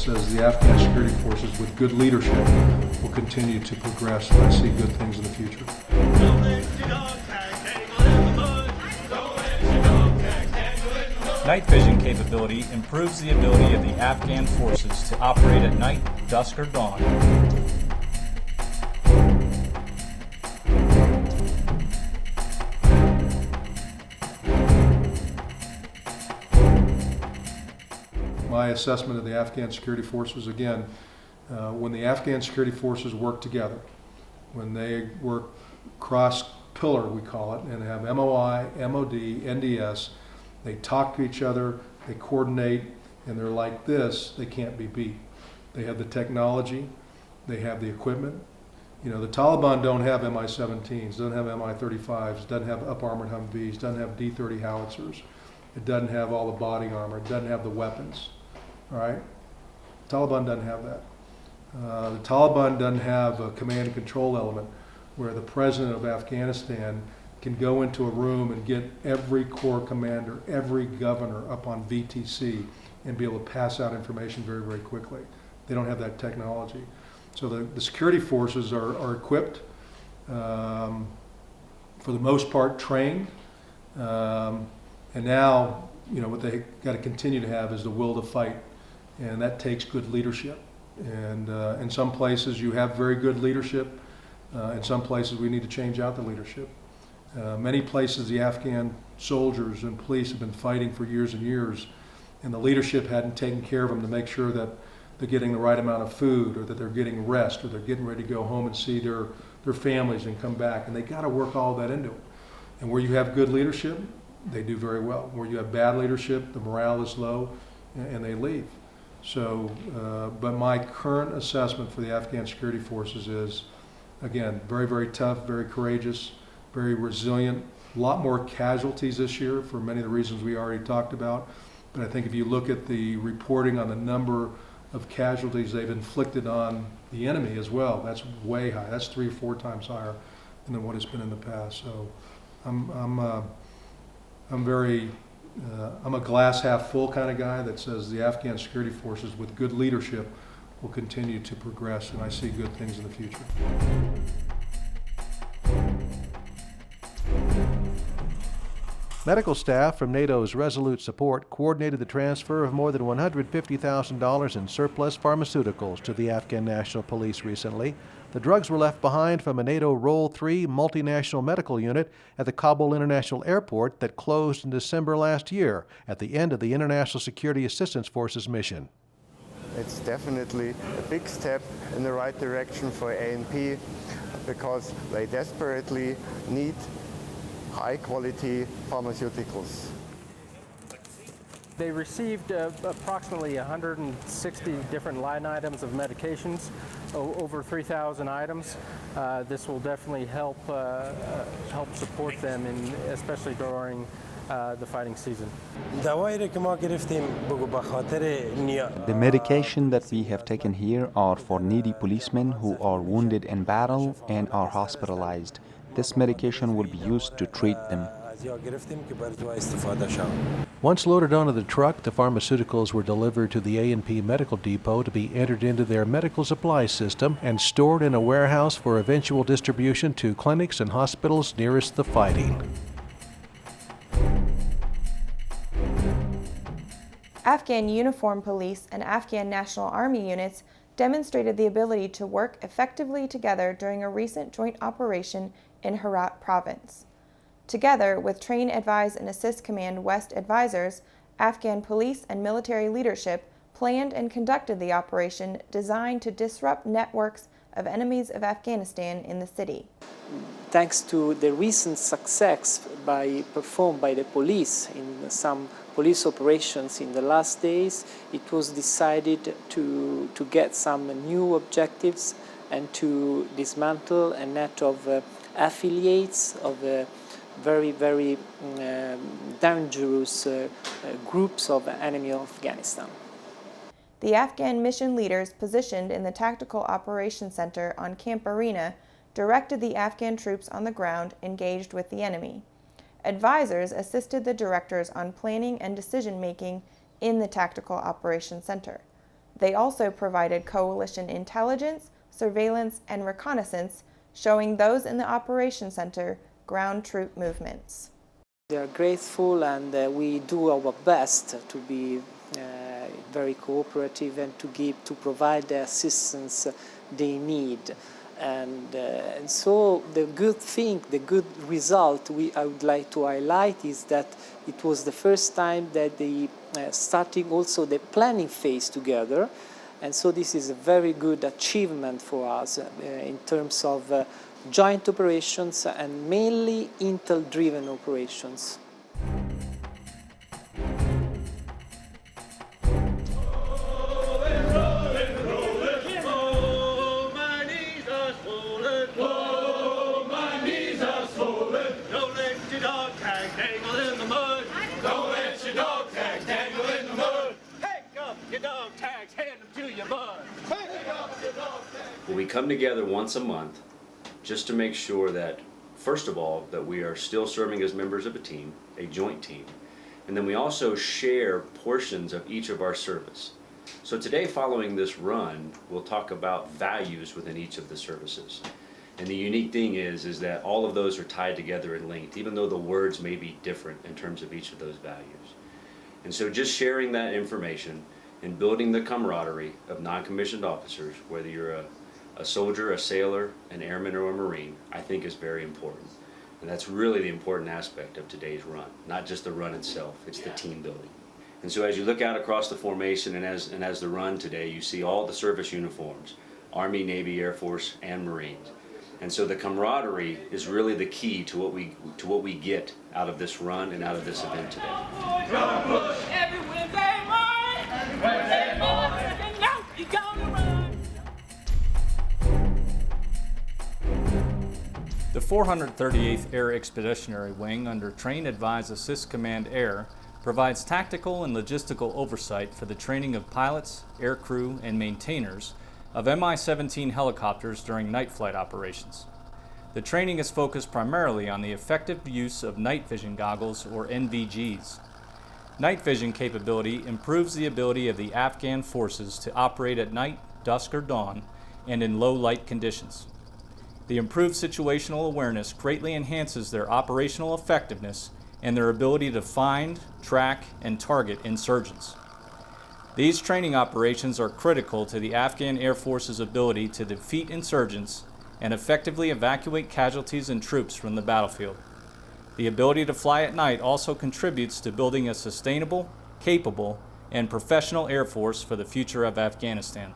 says the Afghan security forces with good leadership will continue to progress, and I see good things in the future. Night vision capability improves the ability of the Afghan forces to operate at night, dusk, or dawn. My assessment of the Afghan security forces, again, when the Afghan security forces work together, when they work cross-pillar, we call it, and have MOI, MOD, NDS, they talk to each other, they coordinate, and they're like this, they can't be beat. They have the technology, they have the equipment. You know, the Taliban don't have Mi-17s, don't have Mi-35s, doesn't have up-armored Humvees, doesn't have D-30 howitzers. It doesn't have all the body armor, it doesn't have the weapons, all right? The Taliban doesn't have that. The Taliban doesn't have a command and control element where the president of Afghanistan can go into a room and get every corps commander, every governor up on VTC and be able to pass out information very, very quickly. They don't have that technology. So the security forces are equipped, for the most part trained, and now, you know, what they got to continue to have is the will to fight, and that takes good leadership. And in some places you have very good leadership. In some places we need to change out the leadership. Many places the Afghan soldiers and police have been fighting for years and years, and the leadership hadn't taken care of them to make sure that they're getting the right amount of food, or that they're getting rest, or they're getting ready to go home and see their families and come back. And they got to work all that into it. And where you have good leadership, they do very well. Where you have bad leadership, the morale is low, and they leave. So, but my current assessment for the Afghan security forces is, again, very, very tough, very courageous, very resilient. A lot more casualties this year for many of the reasons we already talked about. But I think if you look at the reporting on the number of casualties they've inflicted on the enemy as well, that's way high. That's 3 or 4 times higher than what has been in the past. So I'm a glass half full kind of guy that says the Afghan security forces with good leadership will continue to progress, and I see good things in the future. Medical staff from NATO's Resolute support coordinated the transfer of more than $150,000 in surplus pharmaceuticals to the Afghan National Police recently. The drugs were left behind from a NATO Role 3 multinational medical unit at the Kabul International Airport that closed in December last year at the end of the International Security Assistance Forces mission. It's definitely a big step in the right direction for ANP because they desperately need high-quality pharmaceuticals. They received approximately 160 different line items of medications, over 3,000 items. This will definitely help support them, especially during the fighting season. The medication that we have taken here are for needy policemen who are wounded in battle and are hospitalized. This medication will be used to treat them. Once loaded onto the truck, the pharmaceuticals were delivered to the A&P Medical Depot to be entered into their medical supply system and stored in a warehouse for eventual distribution to clinics and hospitals nearest the fighting. Afghan uniformed police and Afghan National Army units demonstrated the ability to work effectively together during a recent joint operation in Herat province. Together with Train, Advise, and Assist Command West advisors, Afghan police and military leadership planned and conducted the operation designed to disrupt networks of enemies of Afghanistan in the city. Thanks to the recent success performed by the police in some police operations in the last days, it was decided to get some new objectives and to dismantle a net of affiliates of very, very dangerous groups of enemy of Afghanistan. The Afghan mission leaders positioned in the Tactical Operations Center on Camp Arena directed the Afghan troops on the ground engaged with the enemy. Advisors assisted the directors on planning and decision-making in the Tactical Operations Center. They also provided coalition intelligence, surveillance, and reconnaissance, showing those in the Operations Center ground troop movements. They are grateful, and we do our best to be very cooperative and to provide the assistance they need. And so the good thing, the good result I would like to highlight is that it was the first time that they starting also the planning phase together, and so this is a very good achievement for us in terms of joint operations and mainly intel-driven operations. We come together once a month just to make sure that, first of all, that we are still serving as members of a team, a joint team, and then we also share portions of each of our service. So today, following this run, we'll talk about values within each of the services. And the unique thing is that all of those are tied together and linked, even though the words may be different in terms of each of those values. And so just sharing that information and building the camaraderie of non-commissioned officers, whether you're a soldier, a sailor, an airman, or a Marine, I think is very important. And that's really the important aspect of today's run, not just the run itself, it's the team building. And so as you look out across the formation and as the run today, you see all the service uniforms, Army, Navy, Air Force, and Marines. And so the camaraderie is really the key to what we get out of this run and out of this event today. The 438th Air Expeditionary Wing under Train, Advise, Assist Command Air provides tactical and logistical oversight for the training of pilots, aircrew, and maintainers of Mi-17 helicopters during night flight operations. The training is focused primarily on the effective use of night vision goggles, or NVGs. Night vision capability improves the ability of the Afghan forces to operate at night, dusk, or dawn, and in low light conditions. The improved situational awareness greatly enhances their operational effectiveness and their ability to find, track, and target insurgents. These training operations are critical to the Afghan Air Force's ability to defeat insurgents and effectively evacuate casualties and troops from the battlefield. The ability to fly at night also contributes to building a sustainable, capable, and professional Air Force for the future of Afghanistan.